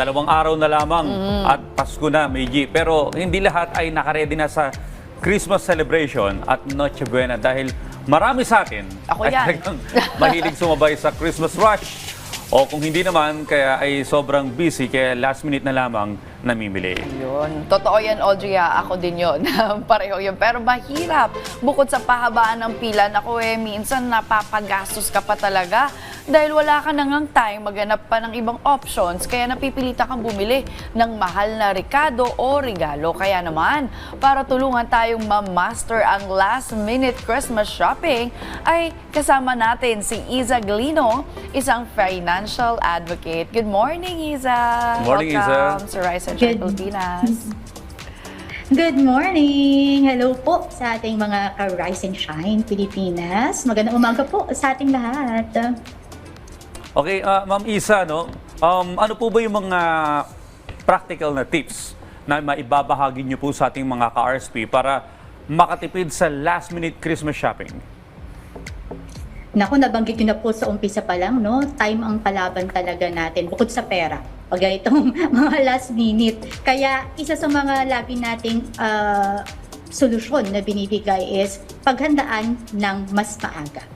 2 araw na lamang at Pasko na, Meiji. Pero hindi lahat ay nakaredy na sa Christmas celebration at Noche Buena dahil marami sa atin Ako ay yan. talagang mahilig sumabay sa Christmas rush. O kung hindi naman, kaya ay sobrang busy, kaya last minute na lamang namimili. Yun. Totoo yan, Audrey. Ako din yun. Pareho yun. Pero mahirap. Bukod sa pahabaan ng pila, minsan napapagastos ka pa talaga. Dahil wala ka nang time, maghanap pa ng ibang options. Kaya napipilitan kang bumili ng mahal na rekado o regalo. Kaya naman, para tulungan tayong ma-master ang last-minute Christmas shopping, ay kasama natin si Iza Glino, isang financial advocate. Good morning, Iza. Good morning, Iza. Welcome sa Rise and Shine Pilipinas. Good morning! Hello po sa ating mga ka-Rise and Shine Pilipinas. Magandang umaga po sa ating lahat. Okay, Ma'am Isa, no? Ano po ba yung mga practical na tips na maibabahagi niyo po sa ating mga ka-RSP para makatipid sa last-minute Christmas shopping? Naku, nabanggit ko na po sa umpisa pa lang, no? Time ang palaban talaga natin, bukod sa pera. Pag itong mga last minute. Kaya isa sa mga lagi nating solusyon na binibigay is paghandaan ng mas maaga.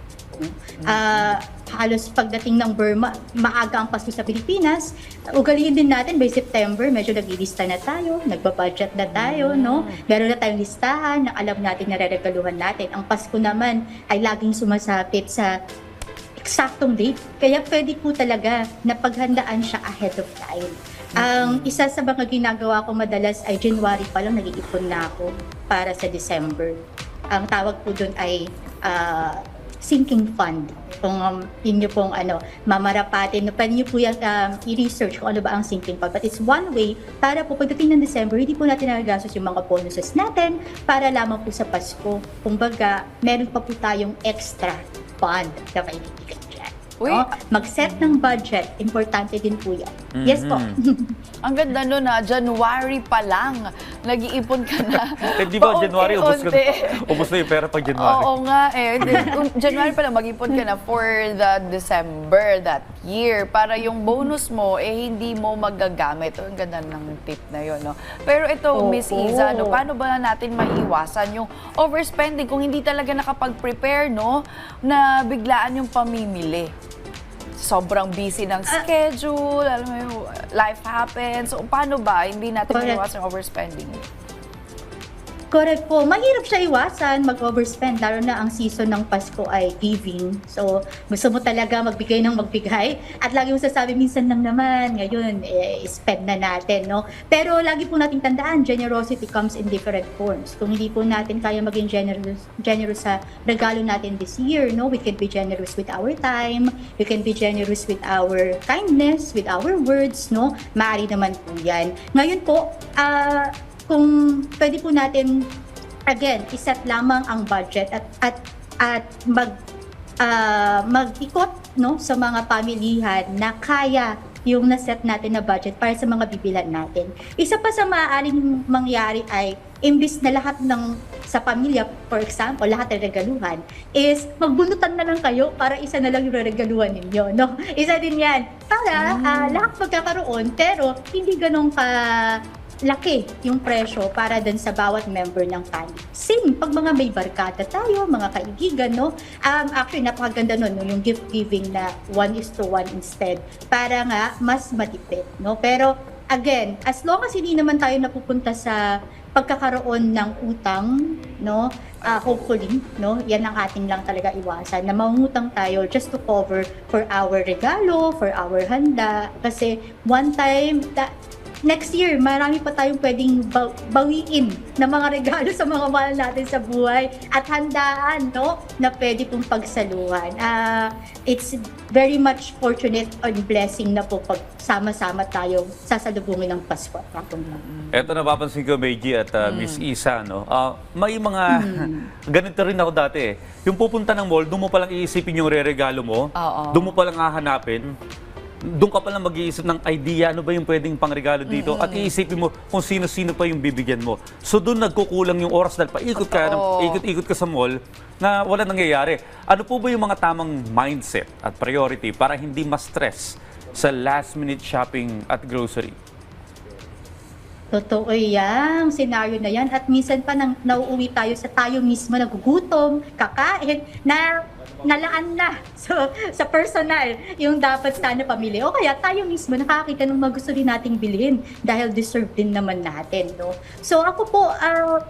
Halos pagdating ng Burma, maaga ang Pasko sa Pilipinas. Ugalihin din natin by September, medyo naglilista na tayo, nagbabudget na tayo, no? Meron na tayong listahan na alam natin na reregaluhan natin. Ang Pasko naman ay laging sumasapit sa eksaktong date. Kaya pwede po talaga na paghandaan siya ahead of time. Ang isa sa mga ginagawa ko madalas ay January pa lang nag-iipon na ako para sa December. Ang tawag po doon ay sinking fund. Kung inyo pong mamarapatin, pwede nyo po yan i-research kung ano ba ang sinking fund. But it's one way para po pagdating ng December, hindi po natin nagagastos yung mga bonuses natin para lamang po sa Pasko. Kumbaga, meron pa po tayong extra fund na maibibigay dyan. Uy. No? Mag-set ng budget, importante din po yan. Yes po. Ang ganda nun January pa lang, nag-iipon ka na. Di ba January, ubos na yung pera pag January? Oo nga eh. January pa lang, mag-ipon ka na for the December that year. Para yung bonus mo, hindi mo magagamit. Ang ganda ng tip na yun, no? Pero ito, Miss Iza, no, paano ba natin maiwasan yung overspending kung hindi talaga nakapag-prepare, no, na biglaan yung pamimili? Sobrang busy ng schedule, alam mo yung life happens. So, paano ba hindi natin maiwasan yung overspending? Correct po. Mahirap siya iwasan, mag-overspend, lalo na ang season ng Pasko ay giving. So, gusto mo talaga magbigay ng magbigay. At lagi mo sasabi, minsan lang naman, ngayon, spend na natin, no? Pero lagi po nating tandaan, generosity comes in different forms. Kung hindi po natin kaya maging generous sa regalo natin this year, no? We can be generous with our time, we can be generous with our kindness, with our words, no? Maaari naman po yan. Ngayon po, kung pwede po natin, again, iset lamang ang budget at mag-ikot, no, sa mga pamilihan na kaya yung naset natin na budget para sa mga bibilan natin. Isa pa sa maaaring mangyari ay imbis na lahat sa pamilya, for example, lahat ng regaluhan, is magbunutan na lang kayo para isa na lang yung regaluhan ninyo, no? Isa din yan. Para lahat magkakaroon, pero hindi ganun laki yung presyo para dun sa bawat member ng family. Same, pag mga may barkada tayo, mga kaibigan, no? Actually, napakaganda nun, no? Yung gift giving na 1:1 instead, para nga mas matipid, no? Pero, again, as long as hindi naman tayo napupunta sa pagkakaroon ng utang, no? Hopefully, no? Yan ang ating lang talaga iwasan, na mangutang tayo just to cover for our regalo, for our handa. Kasi one time, next year, marami pa tayong pwedeng bawiin na mga regalo sa mga mahal natin sa buhay at handaan, no, na pwede pong pagsaluhan. It's very much fortunate and blessing na po pag sama-sama tayo sasalubungin ng Pasko. Eto, napapansin ko, Meiji at Miss Isa, no? May mga, ganito rin ako dati eh. Yung pupunta ng mall, doon mo palang iisipin yung re-regalo mo, doon mo palang hahanapin, doon ka palang mag-iisip ng idea, ano ba yung pwedeng pangregalo dito, at iisipin mo kung sino-sino pa yung bibigyan mo. So doon nagkukulang yung oras dahil ikot-ikot ka sa mall na wala nangyayari. Ano po ba yung mga tamang mindset at priority para hindi ma-stress sa last-minute shopping at grocery? Totoo yan, senaryo na yan. At minsan pa nauuwi tayo sa tayo mismo, nagugutom, kakain, na nalaan na sa personal yung dapat sana pamili. O kaya tayo mismo nakakita ng mga gusto rin nating bilhin dahil deserve din naman natin. No? So ako po,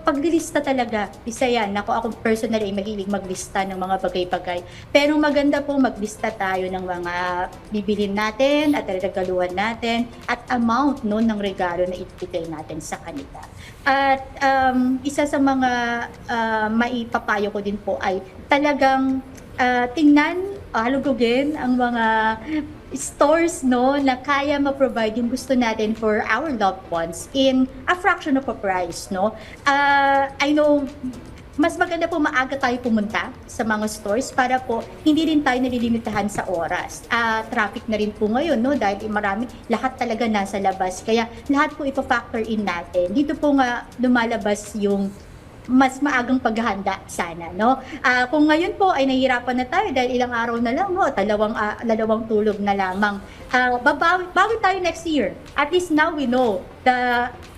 paglilista talaga, isa yan. Ako personally mahilig maglista ng mga bagay-bagay. Pero maganda po maglista tayo ng mga bibilhin natin at regaluhan natin at amount no, ng regalo na ibigay natin sa kanila. At isa sa mga maipapayo ko din po ay talagang tingnan, halugugin ang mga stores no na kaya ma-provide yung gusto natin for our loved ones in a fraction of a price no. I know mas maganda po maaga tayo pumunta sa mga stores para po hindi rin tayo nalilimitahan sa oras. Traffic na rin po ngayon no dahil lahat talaga nasa labas. Kaya lahat po ipa-factor in natin. Dito po nga lumalabas yung mas maagang paghahanda sana, no? Kung ngayon po ay nahihirapan na tayo dahil ilang araw na lang, no? Dalawang tulog na lamang. Bawi tayo next year. At least now we know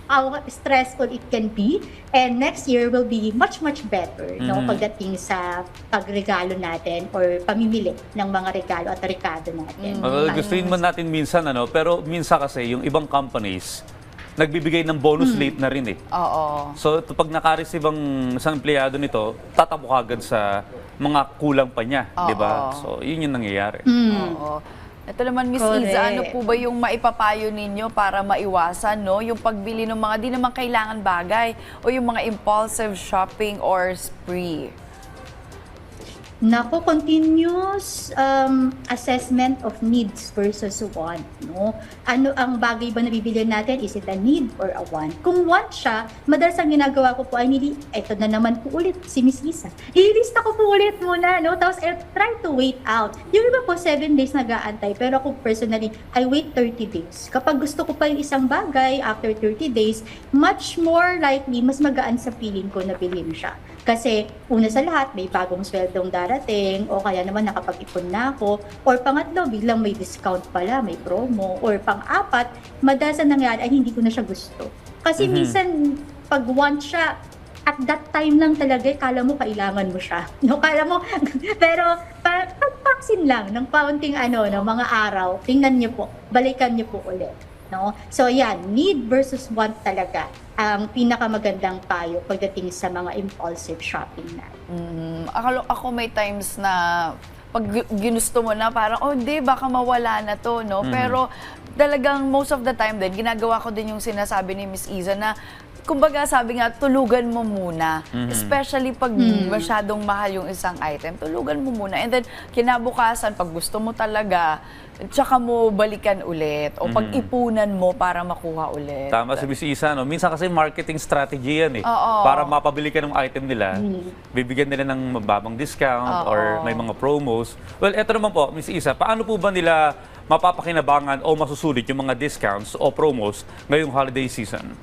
how stressful it can be, and next year will be much better, no? Pagdating sa pagregalo natin or pamimili ng mga regalo at rekado natin. Gustuin man natin minsan, pero minsan kasi yung ibang companies, nagbibigay ng bonus late na rin eh. Oo. So pag naka-receive ang isang empleyado nito, tatabok agad sa mga kulang pa niya, di ba? So yun yung nangyayari. Oo. Ito naman, Miss Correct. Iza, ano po ba yung maipapayo ninyo para maiwasan no, yung pagbili ng mga di naman kailangan bagay o yung mga impulsive shopping or spree? Nako, continuous assessment of needs versus want, no? Ano ang bagay ba na bibili natin? Is it a need or a want? Kung want siya, madalas ang ginagawa ko po ay eto na naman po ulit si Miss Isa. Ililista ko po ulit muna, no? Tapos I try to wait out. Yung iba po 7 days nag-aantay, pero ako personally, I wait 30 days. Kapag gusto ko pa yung isang bagay after 30 days, much more likely, mas magaan sa feeling ko na bilhin siya. Kasi una sa lahat, may bagong sweldong darating o kaya naman nakapag-ipon na ako. Or pangatlo, biglang may discount pala, may promo. Or pang-apat, madalas ang nangyari ay hindi ko na siya gusto. Kasi minsan, pag want siya, at that time lang talaga, kala mo kailangan mo siya. No, kala mo, pero pagpaksin lang ng paunting ng mga araw, tingnan niyo po, balikan niyo po ulit. No? So yan, need versus want talaga ang pinakamagandang payo pagdating sa mga impulsive shopping na. Ako may times na pag ginusto mo na parang, di, baka mawala na to, no? Pero talagang most of the time din, ginagawa ko din yung sinasabi ni Miss Iza na kumbaga sabi nga, tulugan mo muna. Especially pag masyadong mahal yung isang item, tulugan mo muna. And then, kinabukasan, pag gusto mo talaga, tsaka mo balikan ulit o pag-ipunan mo para makuha ulit. Tama si Miss Isa, no? Minsan kasi marketing strategy yan eh. Oo. Para mapabili ka ng item nila, bibigyan nila ng mababang discount or may mga promos. Well, eto naman po, Miss Isa, paano po ba nila mapapakinabangan o masusulit yung mga discounts o promos ngayong holiday season?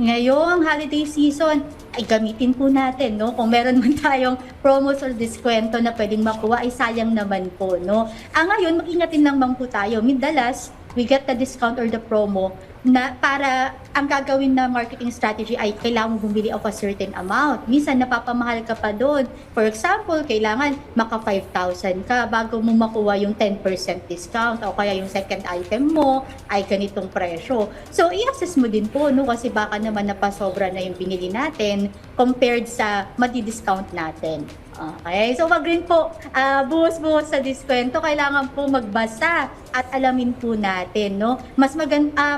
Ngayong holiday season, ay gamitin po natin, no? Kung meron man tayong promos or diskwento na pwedeng makuha, ay sayang naman po, no? Ngayon, mag-ingatin naman po tayo. Madalas, we get the discount or the promo na para ang gagawin na marketing strategy ay kailangan mo bumili of a certain amount. Minsan napapamahal ka pa doon. For example, kailangan maka 5,000 ka bago mo makuha yung 10% discount o kaya yung second item mo ay ganitong presyo. So, i-assess mo din po, no? Kasi baka naman napasobra na yung binili natin compared sa madi-discount natin. Okay, so wag rin po buhos-buhos sa diskwento. Kailangan po magbasa at alamin po natin, no?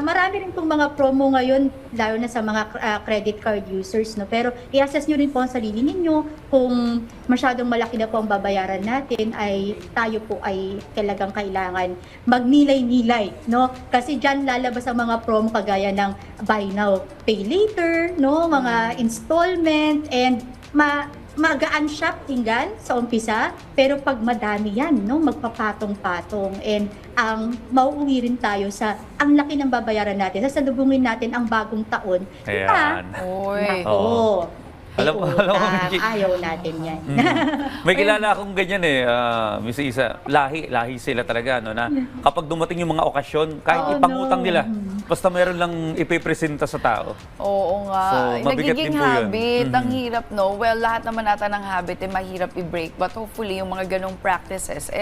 Marami rin pong mga promo ngayon, lalo na sa mga credit card users, no? Pero i-assess nyo rin po ang sarili ninyo. Kung masyadong malaki na po ang babayaran natin, ay tayo po ay talagang kailangan magnilay-nilay, no? Kasi dyan lalabas ang mga promo kagaya ng buy now, pay later, no? Mga installment, and magaan siya tingnan sa umpisa, pero pag madami yan, no, magpapatong-patong, and mauuwi rin tayo sa ang laki ng babayaran natin, sasalubungin natin ang bagong taon. Ayan. Uy. Nako. Alam mo, Miss G, ayaw natin yan. may kilala akong ganyan Miss Isa, lahi sila talaga, no, na kapag dumating yung mga okasyon, kahit ipangutang nila, basta meron lang ipipresenta sa tao. Oo nga. So, mabigat Nagiging din po yun. habit. Ang hirap, no? Well, lahat naman nata ng habit mahirap i-break. But hopefully, yung mga ganong practices,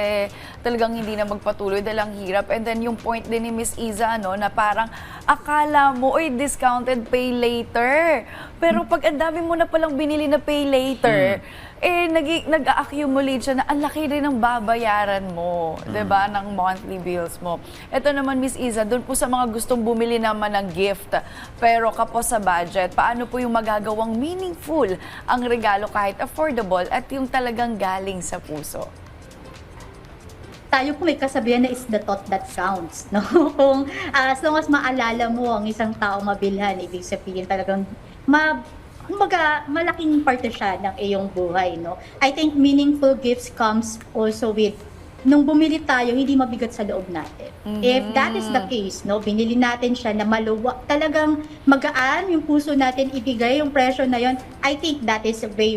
talagang hindi na magpatuloy dahil ang hirap. And then yung point din ni Miss Iza, no, na parang akala mo, discounted pay later. Pero pag ang dami mo na palang binili na pay later, nag-accumulate siya na ang laki rin ng babayaran mo, 'di ba, ng monthly bills mo. Ito naman, Miss Iza, doon po sa mga gustong bumili naman ng gift, pero kapos sa budget, paano po yung magagawang meaningful ang regalo kahit affordable at yung talagang galing sa puso? Tayo po may kasabihan na is the thought that counts, no? Kung as long as maalala mo ang isang tao mabilhan, ibig sabihin talagang kumbaga, malaking parte siya ng iyong buhay, no? I think meaningful gifts comes also with nung bumili tayo, hindi mabigat sa loob natin. If that is the case, no, binili natin siya na maluwag, talagang magaan yung puso natin ibigay yung presyo na yon, I think that is way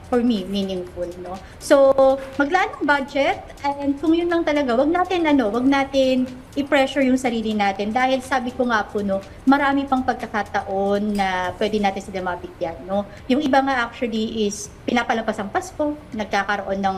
for me meaningful, no. So maglaan ng budget, and kung yun lang talaga, wag natin i-pressure yung sarili natin dahil sabi ko nga po, no, marami pang pagkakataon na pwede natin sila mabigyan, no. Yung iba nga actually is pinapalampas ang Pasko, nagkakaroon ng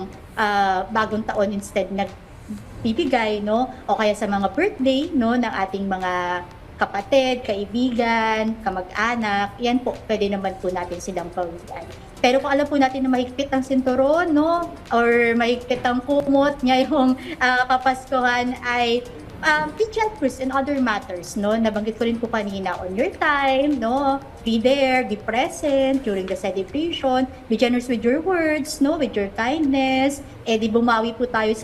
bagong taon instead nagbibigay, no, o kaya sa mga birthday, no, ng ating mga kapatid, kaibigan, kamag-anak, yan po, pwede naman po natin silang pawigyan. Pero kung alam po natin na mahigpit ang sinturon, no, or mahigpit ang kumot ngayong Kapaskuhan, ay be generous in other matters, no? Nabanggit ko rin po kanina, on your time, no? Be there, be present during the celebration, be generous with your words, no? With your kindness. Di bumawi po tayo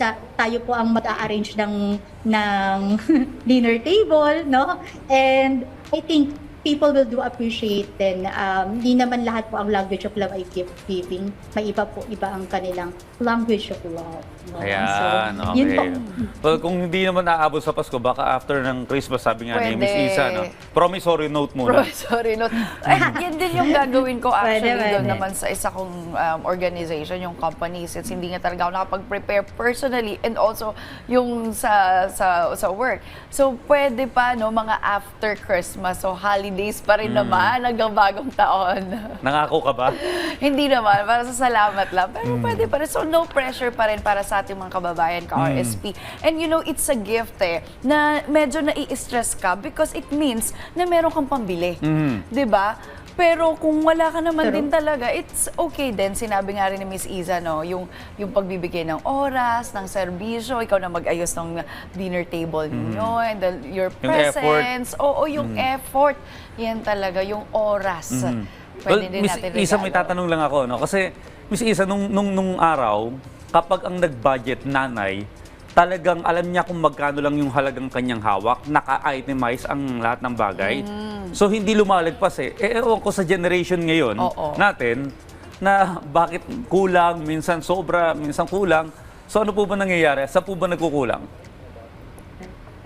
po ang mag-a-arrange ng dinner table, no? And I think people will do appreciate then hindi naman lahat po ang language of love ay gift giving. May iba ang kanilang language of love. No? Ayan, So, yun po. okay. Well, kung hindi naman naabot sa Pasko, baka after ng Christmas, sabi nga ni Pwede. Miss Isa, no? Promissory note muna. Sorry, no. Yan din yung gagawin ko actually doon Pwede. naman sa isa kong organization, yung company, since hindi nga talaga ako nakapag-prepare personally and also yung sa work. So, pwede pa, no, mga after Christmas, so holidays pa rin naman hanggang bagong taon. Nangako ka ba? Hindi naman, para sa salamat lang. Pero pwede pa rin. So, no pressure pa rin para sa ating mga kababayan, ka-RSP. And you know, it's a gift na medyo nai-stress ka because it means na meron kang pambili. 'Di ba? Pero kung wala ka naman din talaga, it's okay din. Sinabi nga rin ni Miss Iza, no, yung pagbibigay ng oras, ng serbisyo, ikaw na mag-ayos ng dinner table ninyo, and your presence, yung effort, yan talaga, yung oras. Pwede din Miss natin Isa, regalo. may tatanong lang ako, no? Kasi, Miss Isa, nung araw, kapag ang nag-budget nanay, talagang alam niya kung magkano lang yung halagang kanyang hawak, naka-itemize ang lahat ng bagay. So, hindi lumalagpas ewan ko sa generation ngayon natin, na bakit kulang, minsan sobra, minsan kulang. So, ano po ba nangyayari? Saan po ba nagkukulang?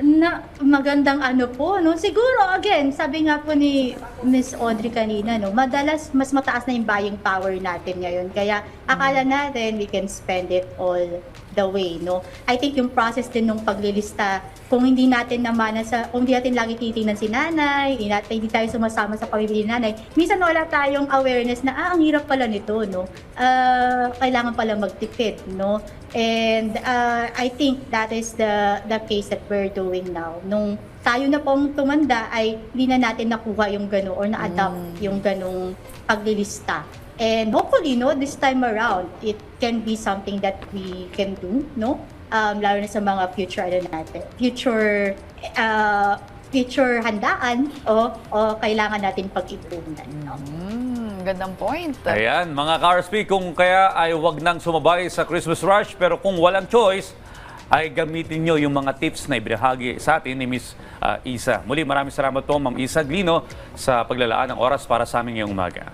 Na magandang ano po, no? Siguro, again, sabi nga po ni Miss Audrey kanina, no? Madalas, mas mataas na yung buying power natin ngayon. Kaya, akala natin we can spend it all the way, no? I think yung process din nung paglilista, kung hindi natin kung hindi natin lagi titingnan si nanay, hindi tayo sumasama sa pamimili ni nanay, minsan wala tayong awareness na, ang hirap pala nito, no? Kailangan pala magtipid, no? And I think that is the case that we're doing now. Nung tayo na pong tumanda ay hindi na natin nakuha yung gano'n or na-adapt yung ganong paglilista. And hopefully, no, this time around, it can be something that we can do, no? Lalo na sa mga future handaan o kailangan natin pag-ipunan, no? Gandang point. Ayan, mga ka-RSP, kung kaya ay wag nang sumabay sa Christmas rush, pero kung walang choice, ay gamitin nyo yung mga tips na ibinahagi sa atin ni Miss Isa. Muli, maraming salamat po, Ma'am Isa Glino, sa paglalaan ng oras para sa amin ngayong umaga.